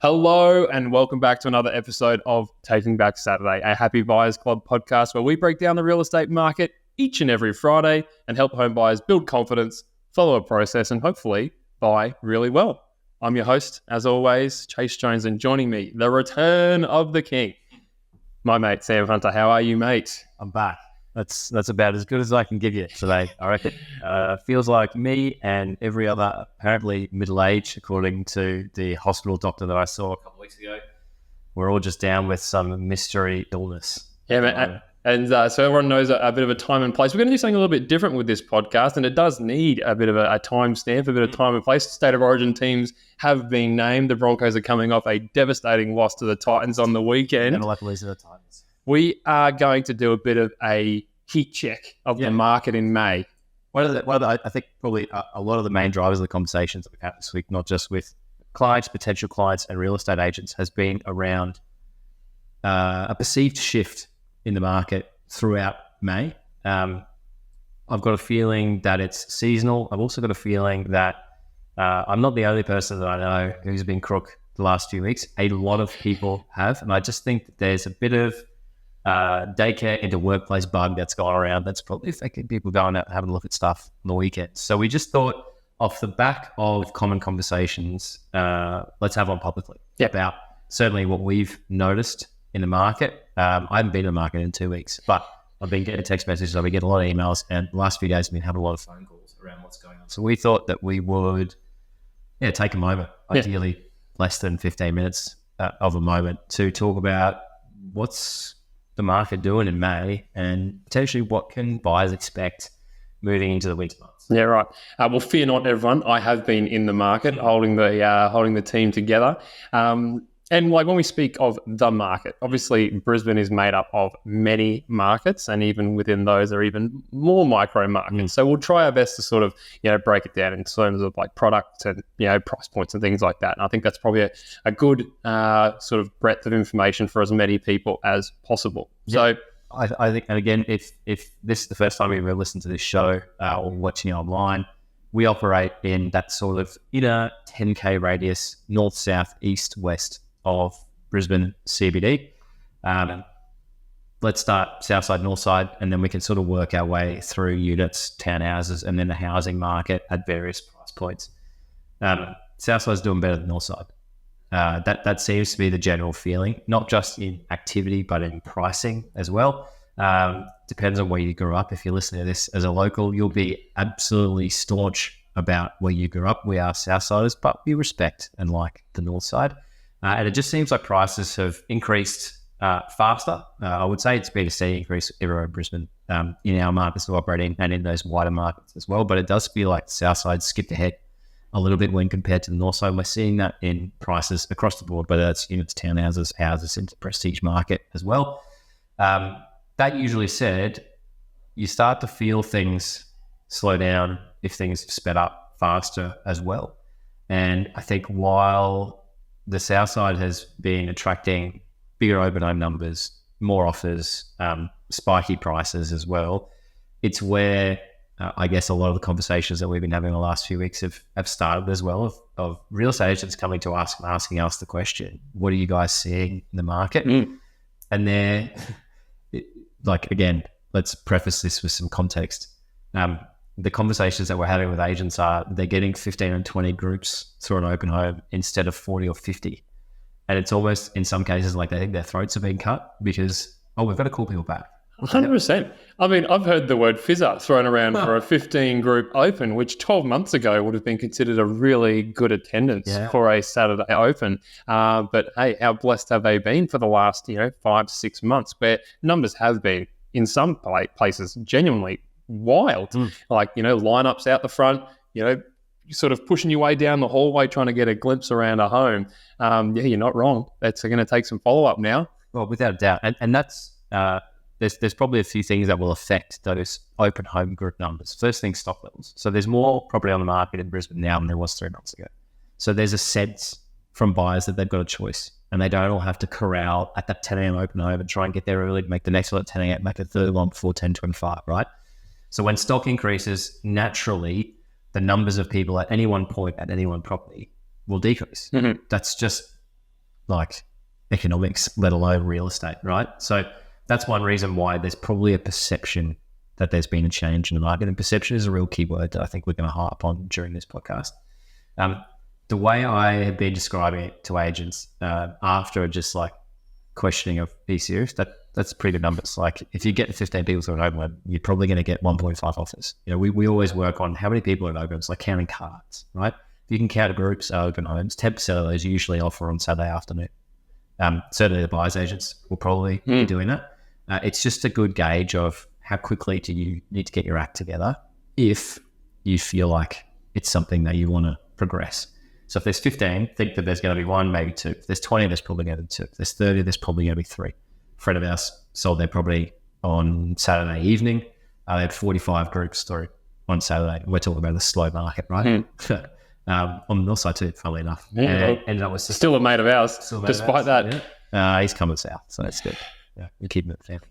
Hello and welcome back to another episode of Taking Back Saturday, a Happy Buyers Club podcast where we break down the real estate market each and every Friday and help home buyers build confidence, follow a process, and hopefully buy really well. I'm your host, as always, Chayse Jones, and joining me, the return of the king, my mate, Sam Hunter. How are you, mate? I'm back. That's about as good as I can give you today, I reckon. Feels like me and every other apparently middle-aged, according to the hospital doctor that I saw a couple of weeks ago, we're all just down with some mystery illness. Yeah, man. And so everyone knows a bit of a time and place. We're going to do something a little bit different with this podcast, and it does need a bit of a time stamp, a bit of time and place. State of origin teams have been named. The Broncos are coming off a devastating loss to the Titans on the weekend. Never like to lose to the Titans. We are going to do a bit of a heat check of the market in May. I think probably a lot of the main drivers of the conversations that we've had this week, not just with clients, potential clients, and real estate agents, has been around a perceived shift in the market throughout May. I've got a feeling that it's seasonal. I've also got a feeling that I'm not the only person that I know who's been crook the last few weeks. A lot of people have, and I just think that there's a bit of daycare into workplace bug that's gone around that's probably affecting people going out and having a look at stuff on the weekend. So we just thought, off the back of common conversations, let's have one publicly about certainly what we've noticed in the market. I haven't been in the market in 2 weeks, but I've been getting text messages, I've been getting a lot of emails, and the last few days I've been having a lot of phone calls around what's going on. So we thought that we would take a moment, ideally less than 15 minutes of a moment, to talk about what's the market doing in May and potentially what can buyers expect moving into the winter months. Yeah, right. Well, fear not, everyone. I have been in the market holding the team together. And like when we speak of the market, obviously Brisbane is made up of many markets, and even within those there are even more micro markets. So we'll try our best to sort of, break it down in terms of like products and, price points and things like that. And I think that's probably a good sort of breadth of information for as many people as possible. Yeah. So I think, and again, if this is the first time you've ever listened to this show or watching it online, we operate in that sort of inner 10K radius, north, south, east, west of Brisbane CBD. Let's start south side, north side, and then we can sort of work our way through units, townhouses, and then the housing market at various price points. South side's doing better than north side. That seems to be the general feeling, not just in activity, but in pricing as well. Depends on where you grew up. If you're listening to this as a local, you'll be absolutely staunch about where you grew up. We are Southsiders, but we respect and like the north side. And it just seems like prices have increased faster. I would say it's been a steady increase everywhere in Brisbane, in our markets we operate in and in those wider markets as well. But it does feel like the south side skipped ahead a little bit when compared to the north side. We're seeing that in prices across the board, whether that's units, townhouses, houses, into the prestige market as well. That usually said, you start to feel things slow down if things sped up faster as well. And I think while the south side has been attracting bigger open home numbers, more offers, spiky prices as well, it's where I guess a lot of the conversations that we've been having the last few weeks have started as well, of real estate agents coming to us and asking us the question, what are you guys seeing in the market? And they're like, again, let's preface this with some context. The conversations that we're having with agents are they're getting 15 and 20 groups through an open home instead of 40 or 50. And it's almost, in some cases, like they think their throats are being cut because, we've got to call people back. 100%. I mean, I've heard the word fizzer thrown around for a 15 group open, which 12 months ago would have been considered a really good attendance for a Saturday open. But hey, how blessed have they been for the last, 5 to 6 months, where numbers have been in some places genuinely wild, like, lineups out the front, sort of pushing your way down the hallway, trying to get a glimpse around a home. You're not wrong. That's going to take some follow-up now. Well, without a doubt. And that's, there's probably a few things that will affect those open home group numbers. First thing, stock levels. So there's more property on the market in Brisbane now than there was 3 months ago. So there's a sense from buyers that they've got a choice and they don't all have to corral at that 10 a.m. open home and try and get there early to make the next one at 10 a.m., make the third one before 10:25, right? So when stock increases, naturally, the numbers of people at any one point at any one property will decrease. Mm-hmm. That's just like economics, let alone real estate, right? So that's one reason why there's probably a perception that there's been a change in the market, and perception is a real key word that I think we're going to harp on during this podcast. The way I have been describing it to agents after just like questioning of, are you serious? That's pretty good numbers. Like if you get 15 people to an open home, you're probably going to get 1.5 offers. You know, we always work on how many people are in open homes, like counting cards, right? If you can count groups of open homes, 10% of those usually offer on Saturday afternoon. Certainly the buyer's agents will probably be doing that. It's just a good gauge of how quickly do you need to get your act together if you feel like it's something that you want to progress. So if there's 15, think that there's going to be one, maybe two. If there's 20, there's probably going to be two. If there's 30, there's probably going to be three. A friend of ours sold their property on Saturday evening. They had 45 groups through on Saturday. We're talking about the slow market, right? On the north side too, funnily enough. Yeah, and ended up with still a mate of ours, despite that. Yeah. He's coming south, so that's good. Yeah, we keep him at the family.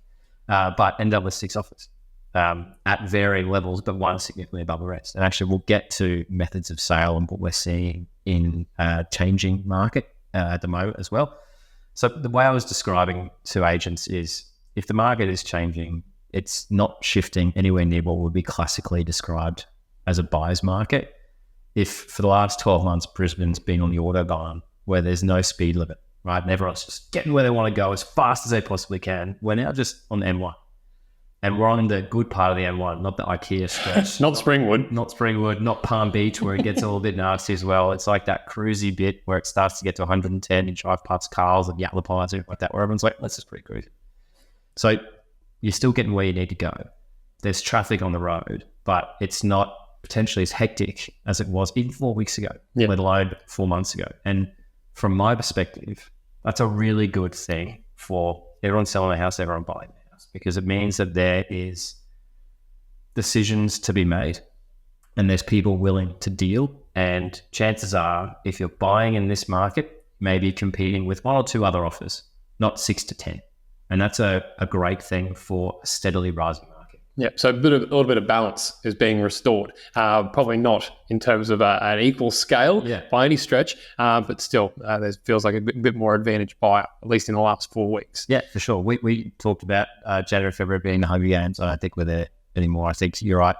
But ended up with 6 offers at varying levels, but one significantly above the rest. And actually, we'll get to methods of sale and what we're seeing in changing market at the moment as well. So the way I was describing to agents is if the market is changing, it's not shifting anywhere near what would be classically described as a buyer's market. If for the last 12 months, Brisbane's been on the autobahn where there's no speed limit, right? And everyone's just getting where they want to go as fast as they possibly can. We're now just on the M1. And we're on the good part of the M1, not the IKEA stretch. Not Springwood. Not Springwood, not Palm Beach, where it gets a little bit nasty as well. It's like that cruisy bit where it starts to get to 110. You drive past Carl's and Yatlapis and like that, where everyone's like, let's just pretty cruisy. So you're still getting where you need to go. There's traffic on the road, but it's not potentially as hectic as it was even 4 weeks ago, let alone 4 months ago. And from my perspective, that's a really good thing for everyone selling a house, everyone buying a house, because it means that there is decisions to be made and there's people willing to deal. And chances are, if you're buying in this market, maybe competing with 1 or 2 other offers, not 6 to 10. And that's a great thing for a steadily rising market. Yeah, so a little bit of balance is being restored. Probably not in terms of an equal scale by any stretch, but still, there feels like a bit more advantage buyer, at least in the last 4 weeks. Yeah, for sure. We talked about January, February being the Hunger Games. I don't think we're there anymore. I think you're right.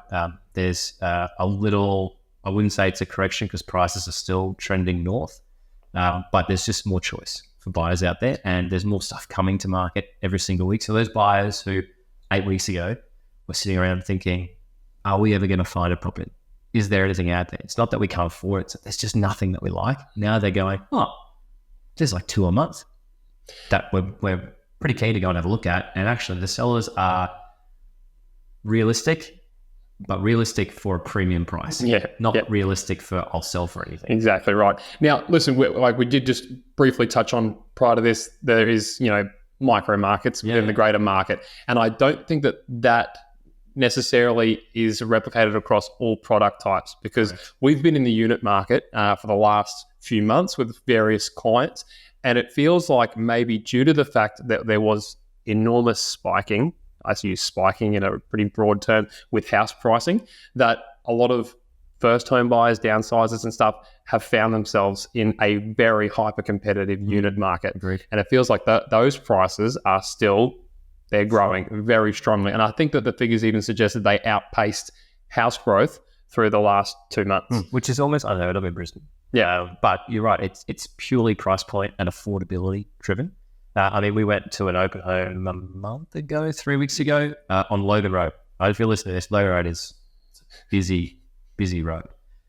There's a little, I wouldn't say it's a correction because prices are still trending north, but there's just more choice for buyers out there, and there's more stuff coming to market every single week. So those buyers who 8 weeks ago were sitting around thinking, are we ever going to find a property? Is there anything out there? It's not that we can't afford it. It's that there's just nothing that we like. Now they're going, there's like 2 a month that we're pretty keen to go and have a look at. And actually the sellers are realistic, but realistic for a premium price. Not realistic for I'll sell for anything. Exactly right. Now, listen, we did just briefly touch on prior to this, there is, micro markets within the greater market. And I don't think that necessarily is replicated across all product types, because we've been in the unit market for the last few months with various clients, and it feels like maybe due to the fact that there was enormous spiking, I use spiking in a pretty broad term, with house pricing, that a lot of first home buyers, downsizers and stuff have found themselves in a very hyper competitive unit market. Agreed. And it feels like those prices are still, they're growing very strongly. And I think that the figures even suggested they outpaced house growth through the last 2 months. Which is almost unheard of in Brisbane. Yeah, but you're right. It's purely price point and affordability driven. We went to an open home a month ago, 3 weeks ago, on Logan Road. If you're listening to this, Logan Road is busy road.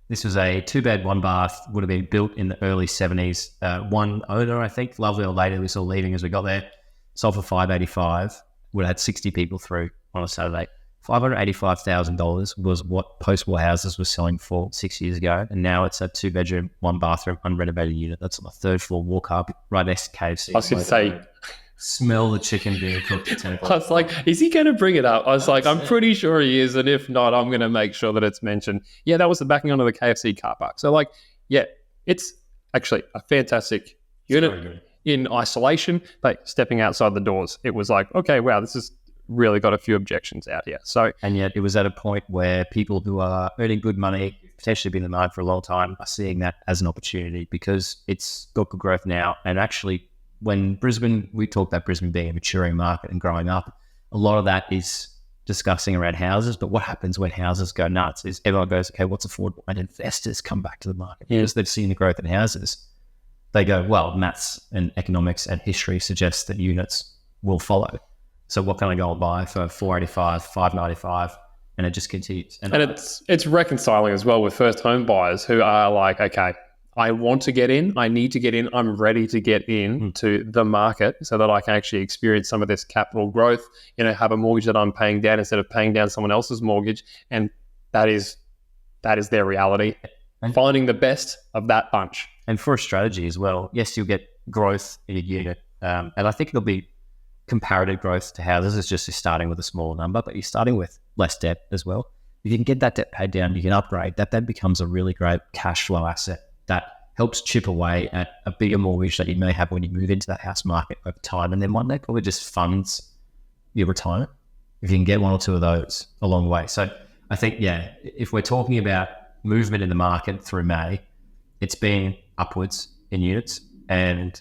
This was a 2-bed, 1-bath, would have been built in the early 70s. One owner, I think, lovely old lady, we saw leaving as we got there, sold for $585, would have had 60 people through on a Saturday. $585,000 was what post-war houses were selling for 6 years ago, and now it's a 2-bedroom, 1-bathroom, unrenovated unit. That's on the 3rd floor, walk up, right next to KFC. I was going to say, smell the chicken being cooked at 10 o'clock. I was like, is he going to bring it up? I was like, I'm pretty sure he is, and if not, I'm going to make sure that it's mentioned. Yeah, that was the backing onto the KFC car park. So it's actually a fantastic unit in isolation, but stepping outside the doors, it was like, okay, wow, this is really got a few objections out here. So, and yet it was at a point where people who are earning good money, potentially been in the market for a long time, are seeing that as an opportunity because it's got good growth now. And actually, when Brisbane, we talk about Brisbane being a maturing market and growing up, a lot of that is discussing around houses. But what happens when houses go nuts is everyone goes, okay, what's affordable? And investors come back to the market because they've seen the growth in houses. They go, well, maths and economics and history suggests that units will follow. So what can I go and buy for $485, $595? And it just continues. And it's reconciling as well with first home buyers who are like, okay, I want to get in, I need to get in, I'm ready to get into the market so that I can actually experience some of this capital growth, have a mortgage that I'm paying down instead of paying down someone else's mortgage. And that is their reality. And finding the best of that bunch. And for a strategy as well, yes, you'll get growth in a unit. And I think it'll be comparative growth to houses. It's just you're starting with a smaller number, but you're starting with less debt as well. If you can get that debt paid down, you can upgrade. That then becomes a really great cash flow asset that helps chip away at a bigger mortgage that you may have when you move into that house market over time. And then one day probably just funds your retirement if you can get one or two of those along the way. So I think, if we're talking about movement in the market through May, it's been upwards in units. And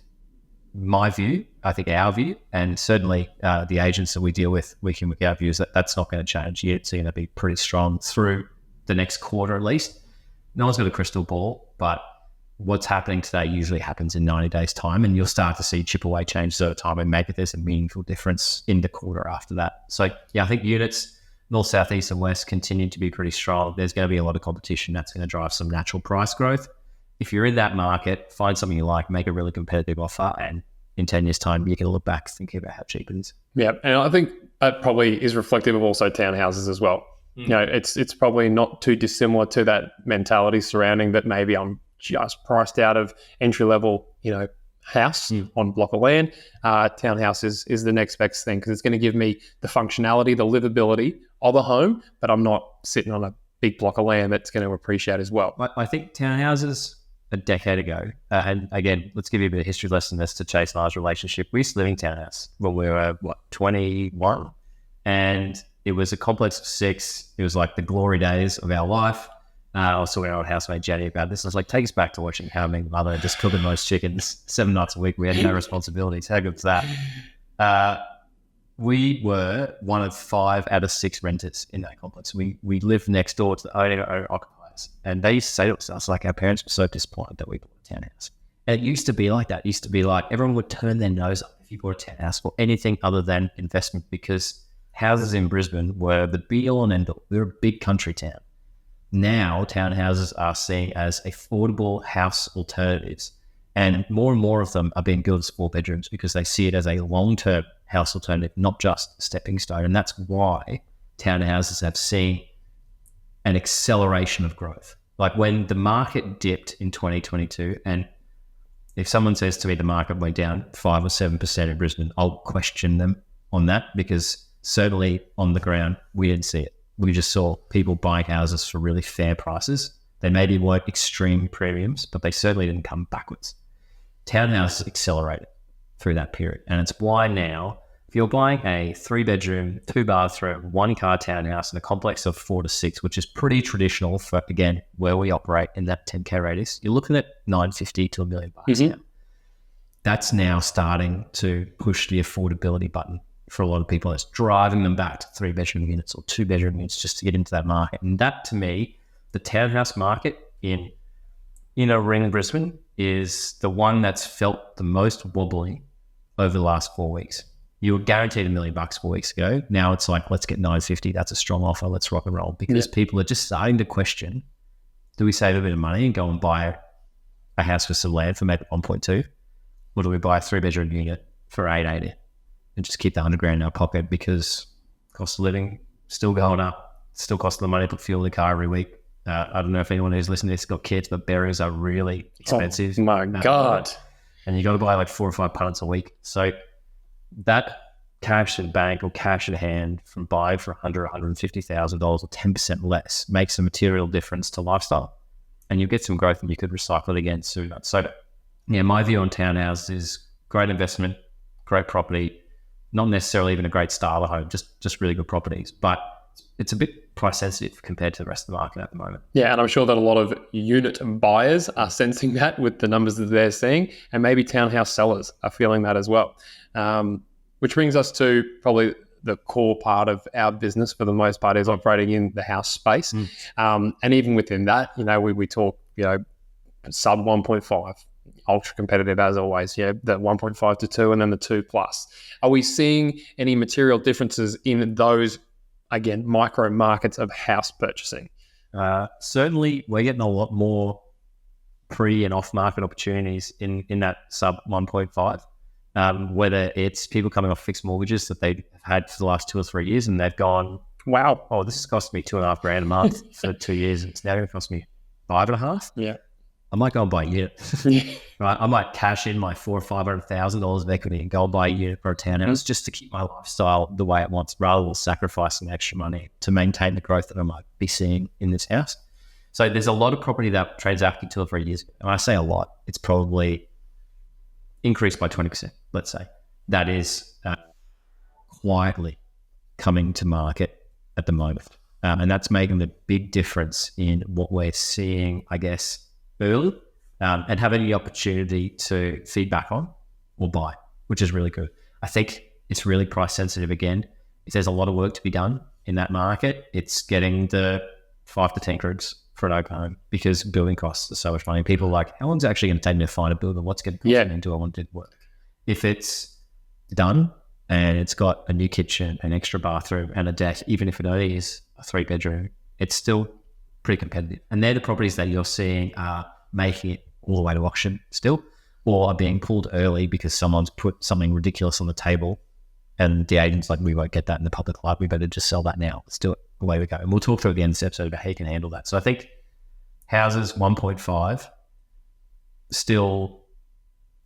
my view, I think our view, and certainly the agents that we deal with week in, week out, view is that that's not going to change. Units are going to be pretty strong through the next quarter at least. No one's got a crystal ball, but what's happening today usually happens in 90 days' time, and you'll start to see chip away changes over time, and maybe there's a meaningful difference in the quarter after that. So, I think units, north, south, east, and west continue to be pretty strong. There's going to be a lot of competition. That's going to drive some natural price growth. If you're in that market, find something you like, make a really competitive offer, and in 10 years' time, you can look back thinking about how cheap it is. Yeah, and I think that probably is reflective of also townhouses as well. It's probably not too dissimilar to that mentality surrounding that maybe I'm just priced out of entry-level, house on block of land. Townhouse is the next best thing because it's going to give me the functionality, the livability of a home, but I'm not sitting on a big block of land that's going to appreciate as well. I think townhouses a decade ago, and again, let's give you a bit of history lesson as to Chayse and I's relationship. We used to live in townhouse when we were, 21? And it was a complex of 6. It was like the glory days of our life. I was talking to our old housemate Jenny about this. I was like, take us back to watching how my mother just cooking those chickens 7 nights a week. We had no responsibilities. How good was that? We were one of 5 out of 6 renters in that complex. We lived next door to the owner occupiers. And they used to say to us, like, our parents were so disappointed that we bought a townhouse. And it used to be like that. It used to be like everyone would turn their nose up if you bought a townhouse for anything other than investment, because houses in Brisbane were the be-all and end-all. We were a big country town. Now, townhouses are seen as affordable house alternatives, and more of them are being built as 4 bedrooms because they see it as a long-term house alternative, not just a stepping stone. And that's why townhouses have seen an acceleration of growth. Like when the market dipped in 2022, and if someone says to me the market went down 5 or 7% in Brisbane, I'll question them on that, because certainly on the ground, we didn't see it. We just saw people buying houses for really fair prices. They maybe weren't extreme premiums, but they certainly didn't come backwards. Townhouses accelerated through that period. And it's why now, if you're buying a 3-bedroom, 2-bathroom, 1-car townhouse in a complex of 4 to 6, which is pretty traditional for, again, where we operate in that 10K radius, you're looking at $950 to $1 million now. That's now starting to push the affordability button for a lot of people. It's driving them back to 3-bedroom units or 2-bedroom units just to get into that market. And that, to me, the townhouse market in inner ring Brisbane is the one that's felt the most wobbly over the last 4 weeks. You were guaranteed $1 million 4 weeks ago. Now it's like, let's get 950. That's a strong offer. Let's rock and roll, because people are just starting to question, do we save a bit of money and go and buy a house with some land for maybe 1.2? Or do we buy a 3-bedroom unit for 880 and just keep the $100,000 in our pocket, because cost of living still going up, still costing the money to fuel the car every week. I don't know if anyone who's listening to this has got kids, but berries are really expensive. Oh my God. And you got to buy like 4 or 5 punnets a week. So that cash in bank or cash in hand from buying for $150,000 or 10% less makes a material difference to lifestyle. And you get some growth and you could recycle it again sooner. So yeah, my view on townhouses is great investment, great property, not necessarily even a great style of home, just really good properties. But it's a bit price sensitive compared to the rest of the market at the moment. Yeah, and I'm sure that a lot of unit buyers are sensing that with the numbers that they're seeing, and maybe townhouse sellers are feeling that as well. Which brings us to probably the core part of our business for the most part is operating in the house space. And even within that, we talk, sub 1.5, ultra competitive as always, the 1.5 to 2 and then the 2 plus. Are we seeing any material differences in those, again, micro markets of house purchasing? Certainly, we're getting a lot more pre and off market opportunities in that sub 1.5. Whether it's people coming off fixed mortgages that they've had for the last 2 or 3 years and they've gone, wow, this has cost me $2,500 a month for 2 years. And it's now going to cost me $5,500. Yeah. I might go and buy a unit. Right? I might cash in my $400,000 or $500,000 of equity and go and buy a unit for a townhouse just to keep my lifestyle the way it wants, rather than sacrificing extra money to maintain the growth that I might be seeing in this house. So there's a lot of property that transacted 2 or 3 years ago. And I say a lot, it's probably increased by 20%, let's say. That is quietly coming to market at the moment. And that's making the big difference in what we're seeing, I guess, early, and having the opportunity to feedback on or buy, which is really good. I think it's really price sensitive again. If there's a lot of work to be done in that market, it's getting the 5 to 10 groups for an open home, because building costs are so much money. People are like, how long is it actually going to take me to find a builder? What's going to cost me, and do I want to do the work? If it's done and it's got a new kitchen, an extra bathroom and a deck, even if it only is a 3-bedroom, it's still pretty competitive. And they're the properties that you're seeing are making it all the way to auction still, or are being pulled early because someone's put something ridiculous on the table and the agent's like, we won't get that in the public light, we better just sell that now. Let's do it. Away we go. And we'll talk through at the end of this episode about how you can handle that. So I think houses 1.5 still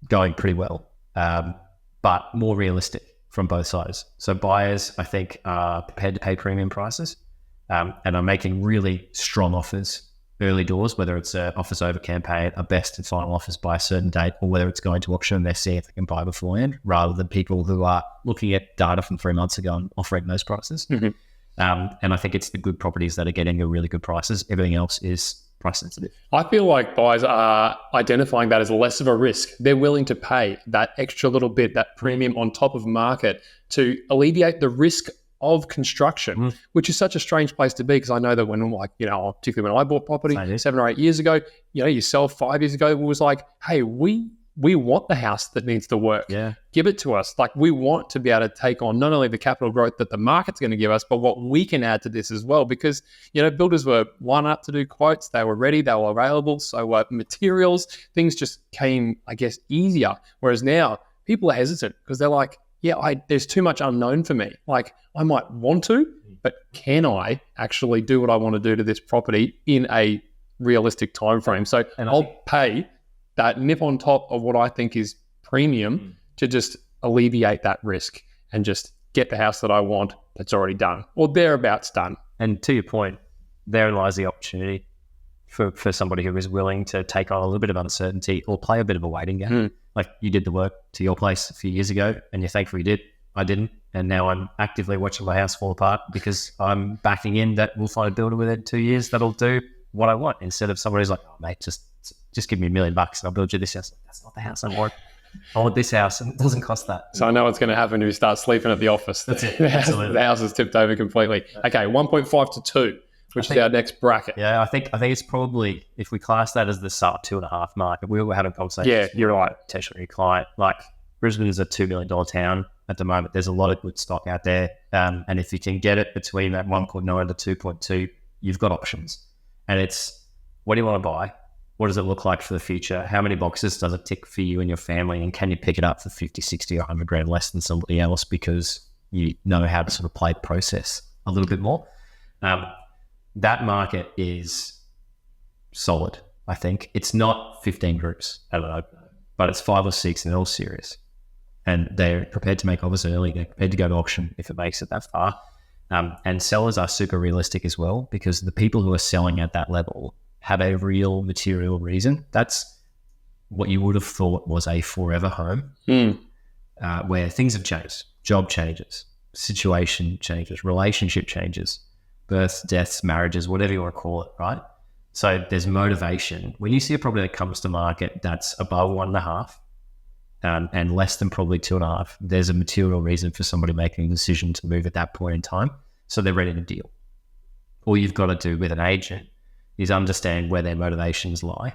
going pretty well, but more realistic from both sides. So buyers, I think, are prepared to pay premium prices, and are making really strong offers early doors, whether it's an offers over campaign, a best and final offers by a certain date, or whether it's going to auction and they're seeing if they can buy beforehand, rather than people who are looking at data from 3 months ago and offering those prices. And I think it's the good properties that are getting the really good prices. Everything else is price sensitive. I feel like buyers are identifying that as less of a risk. They're willing to pay that extra little bit, that premium on top of market, to alleviate the risk of construction, which is such a strange place to be, because I know that when, particularly when I bought property 7 or 8 years ago, you sell 5 years ago, it was like, hey, we want the house that needs the work. Yeah. Give it to us. Like, we want to be able to take on not only the capital growth that the market's going to give us, but what we can add to this as well. Because, builders were lined up to do quotes. They were ready. They were available. So materials, things just came, I guess, easier. Whereas now people are hesitant because they're like, there's too much unknown for me. Like, I might want to, but can I actually do what I want to do to this property in a realistic time frame? So I'll pay that nip on top of what I think is premium to just alleviate that risk and just get the house that I want that's already done or thereabouts done. And to your point, therein lies the opportunity for somebody who is willing to take on a little bit of uncertainty or play a bit of a waiting game. Like, you did the work to your place a few years ago and you're thankful you did. I didn't. And now I'm actively watching my house fall apart because I'm backing in that we'll find a builder within 2 years that'll do what I want, instead of somebody who's like, oh, mate, just give me $1 million and I'll build you this house. That's not the house I want. I want this house, and it doesn't cost that. So I know what's going to happen if you start sleeping at the office. That's it. Absolutely. The house is tipped over completely. Okay, 1.5 to 2, which is our next bracket. Yeah, I think it's probably, if we class that as the sub 2.5 market, we were having conversations. Yeah, you're right. Potentially client, like, Brisbane is a $2 million town at the moment. There's a lot of good stock out there, and if you can get it between that 1.9 to 2.2, you've got options. And it's, what do you want to buy? What does it look like for the future? How many boxes does it tick for you and your family? And can you pick it up for 50, 60 or 100 grand less than somebody else because you know how to sort of play the process a little bit more? That market is solid, I think. It's not 15 groups at an open, but it's 5 or 6 and they're all serious. And they're prepared to make offers early. They're prepared to go to auction if it makes it that far. And sellers are super realistic as well, because the people who are selling at that level have a real material reason. That's what you would have thought was a forever home, where things have changed. job changes, situation changes, relationship changes, births, deaths, marriages, whatever you want to call it, right? So there's motivation. When you see a property that comes to market that's above 1.5 and less than probably 2.5, there's a material reason for somebody making a decision to move at that point in time. So they're ready to deal. All you've got to do with an agent is understand where their motivations lie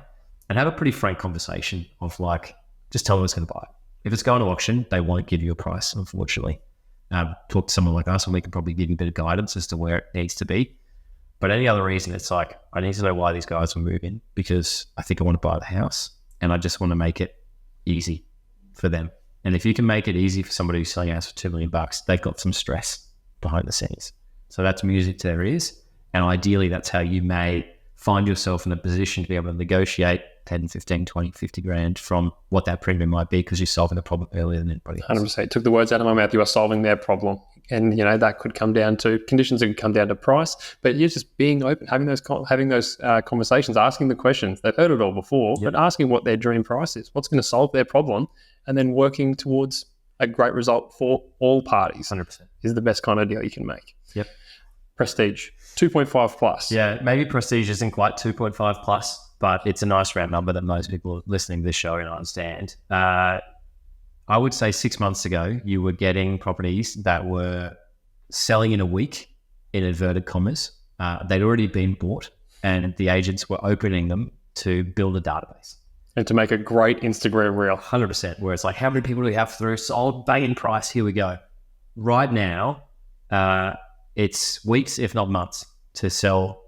and have a pretty frank conversation of like, just tell them it's going to buy. If it's going to auction, they won't give you a price, unfortunately. Talk to someone like us and we can probably give you a bit of guidance as to where it needs to be. But any other reason, it's like, I need to know why these guys are moving because I think I want to buy the house and I just want to make it easy for them. And if you can make it easy for somebody who's selling a house for $2 million, they've got some stress behind the scenes. So that's music to their ears. And ideally, that's how you may find yourself in a position to be able to negotiate 10, 15, 20, 50 grand from what that premium might be because you're solving the problem earlier than anybody else. 100%. Took the words out of my mouth. You are solving their problem. And, you know, that could come down to conditions, that could come down to price, but you're just being open, having those conversations, asking the questions. They've heard it all before, but asking what their dream price is, what's going to solve their problem, and then working towards a great result for all parties. 100% is the best kind of deal you can make. Yep. Prestige, 2.5 plus. Yeah, maybe Prestige isn't quite 2.5 plus, but it's a nice round number that most people listening to this show understand. I would say 6 months ago, you were getting properties that were selling in a week, in inverted commas. They'd already been bought and the agents were opening them to build a database. And to make a great Instagram reel. 100%, where it's like, how many people do we have through? Sold, banging price, here we go. Right now, it's weeks, if not months, to sell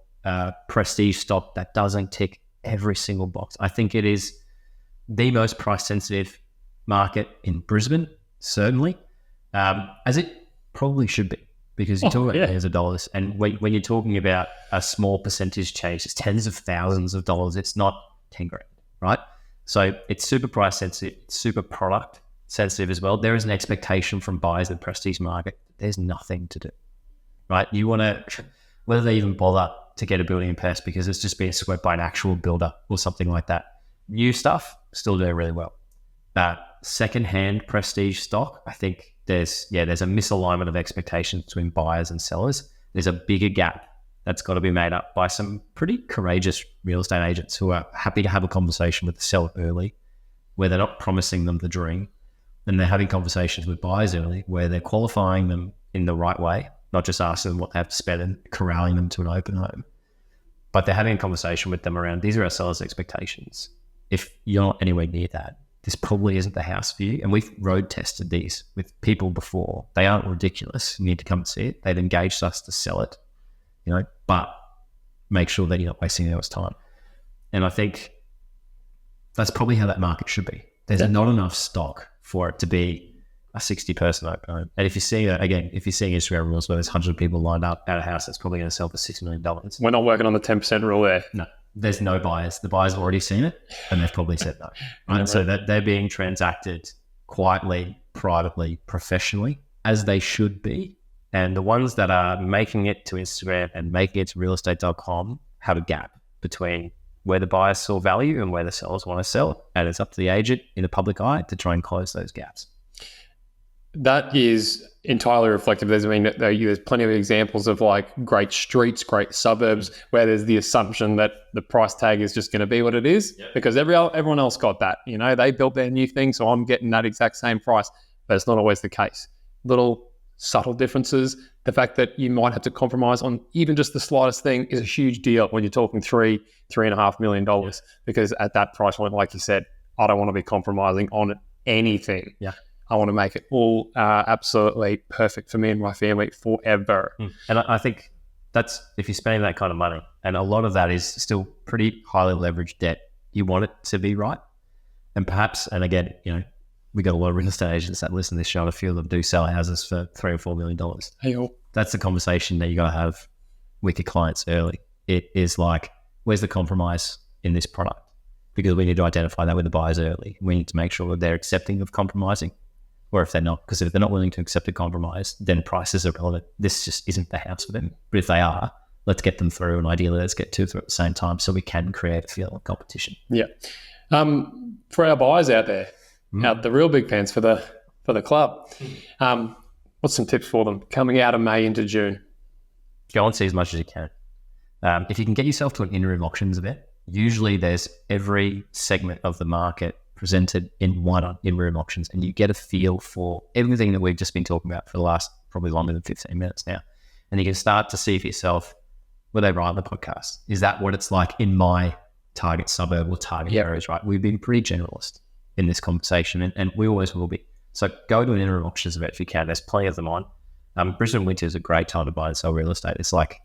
Prestige stock that doesn't tick every single box. I think it is the most price-sensitive market in Brisbane, certainly, as it probably should be, because you're talking about millions of dollars. And when you're talking about a small percentage change, it's tens of thousands of dollars. It's not 10 grand, right? So it's super price sensitive, super product sensitive as well. There is an expectation from buyers in the Prestige market. There's nothing to do, right? You want to, whether they even bother to get a building in Perth because it's just being swept by an actual builder or something like that. New stuff, still doing really well. Second-hand Prestige stock, I think there's a misalignment of expectations between buyers and sellers. There's a bigger gap that's got to be made up by some pretty courageous real estate agents who are happy to have a conversation with the seller early, where they're not promising them the dream, and they're having conversations with buyers early, where they're qualifying them in the right way, not just asking them what they have to spend and corralling them to an open home, but they're having a conversation with them around, these are our sellers' expectations. If you're not anywhere near that, this probably isn't the house for you. And we've road tested these with people before. They aren't ridiculous. You need to come and see it. They've engaged us to sell it, but make sure that you're not wasting anyone's time. And I think that's probably how that market should be. There's not enough stock for it to be a 60-person open home. And if you're seeing Instagram reels where there's hundreds of people lined up at a house that's probably going to sell for $6 million. We're not working on the 10% rule there. No. There's no buyers. The buyers have already seen it and they've probably said no. Right? And so that they're being transacted quietly, privately, professionally, as they should be. And the ones that are making it to Instagram and making it to realestate.com have a gap between where the buyers saw value and where the sellers want to sell. And it's up to the agent in the public eye to try and close those gaps. That is entirely reflective. There's plenty of examples of like great streets, great suburbs where there's the assumption that the price tag is just going to be what it is because everyone else got that. They built their new thing, so I'm getting that exact same price. But it's not always the case. Little subtle differences. The fact that you might have to compromise on even just the slightest thing is a huge deal when you're talking $3.5 million because at that price point, like you said, I don't want to be compromising on anything. Yeah. I want to make it all absolutely perfect for me and my family forever. And I think that's, if you're spending that kind of money, and a lot of that is still pretty highly leveraged debt, you want it to be right. And perhaps, and again, we got a lot of real estate agents that listen to this show, and a few of them do sell houses for $3 or $4 million. Hey-o. That's the conversation that you got to have with your clients early. It is like, where's the compromise in this product? Because we need to identify that with the buyers early. We need to make sure that they're accepting of compromising. Or if they're not, because if they're not willing to accept a compromise, then prices are relevant. This just isn't the house for them. But if they are, let's get them through, and ideally let's get two through at the same time so we can create a feel of competition. Yeah. For our buyers out there, out the real big fans for the club, What's some tips for them coming out of May into June? Go and see as much as you can. If you can get yourself to an in-room auctions event, usually there's every segment of the market presented in one in-room auctions, and you get a feel for everything that we've just been talking about for the last probably longer than 15 minutes now. And you can start to see for yourself, were they right on the podcast? Is that what it's like in my target suburb or target areas, right? We've been pretty generalist in this conversation, and we always will be. So go to an in-room auctions event if you can. There's plenty of them on. Brisbane winter is a great time to buy and sell real estate. It's like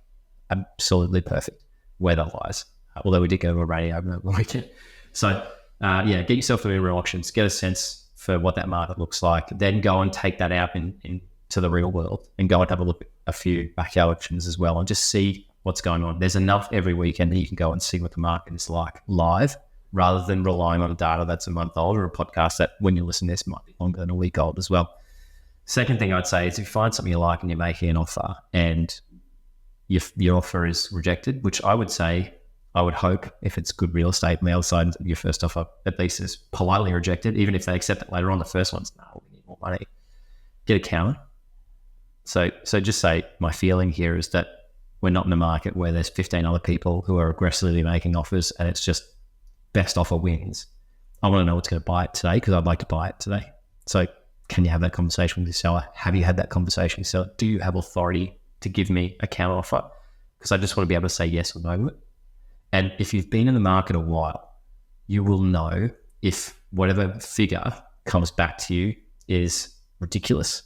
absolutely perfect weather-wise, although we did go to a rainy open over the weekend. So get yourself to in-room auctions, get a sense for what that market looks like, then go and take that out into the real world and go and have a look at a few backyard auctions as well and just see what's going on. There's enough every weekend that you can go and see what the market is like live, rather than relying on data that's a month old or a podcast that when you listen to this might be longer than a week old as well. Second thing I'd say is if you find something you like and you're making an offer and your offer is rejected, which I would say, I would hope if it's good real estate, on the other side, your first offer at least is politely rejected. Even if they accept it later on, the first one's, no, we need more money. Get a counter. So just say, my feeling here is that we're not in a market where there's 15 other people who are aggressively making offers and it's just best offer wins. I want to know what's going to buy it today because I'd like to buy it today. So can you have that conversation with your seller? Have you had that conversation with your seller? Do you have authority to give me a counter offer? Because I just want to be able to say yes or no to it. And if you've been in the market a while, you will know if whatever figure comes back to you is ridiculous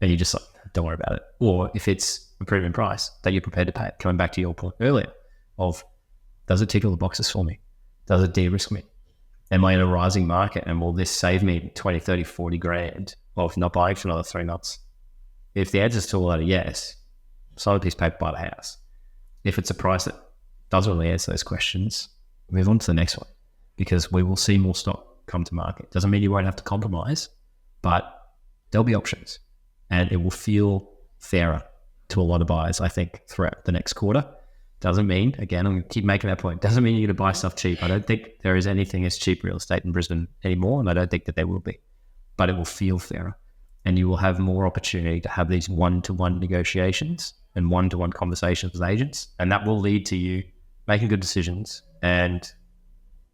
and you just like, don't worry about it. Or if it's a premium price that you're prepared to pay. Coming back to your point earlier of, does it tick all the boxes for me? Does it de-risk me? Am I in a rising market and will this save me 20, 30, 40 grand of not buying for another 3 months? If the answer is still a yes, sign a piece of paper, buy the house. If it's a price that doesn't really answer those questions, move on to the next one, because we will see more stock come to market. Doesn't mean you won't have to compromise, but there'll be options and it will feel fairer to a lot of buyers, I think, throughout the next quarter. Doesn't mean, again, I'm going to keep making that point, doesn't mean you're going to buy stuff cheap. I don't think there is anything as cheap real estate in Brisbane anymore, and I don't think that there will be, but it will feel fairer and you will have more opportunity to have these one-to-one negotiations and one-to-one conversations with agents, and that will lead to you making good decisions and,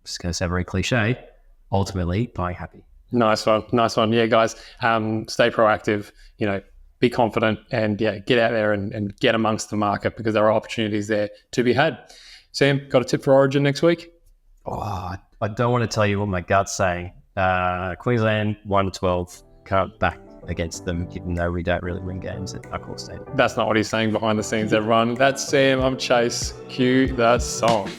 just going to sound very cliche, ultimately buying happy. Nice one. Yeah, guys, stay proactive, be confident and get out there and get amongst the market because there are opportunities there to be had. Sam, got a tip for Origin next week? Oh, I don't want to tell you what my gut's saying. Queensland 1-12, can't back against them, even though we don't really win games at Buckhorn Stadium. That's not what he's saying behind the scenes, everyone. That's Sam. I'm Chase. Cue that song.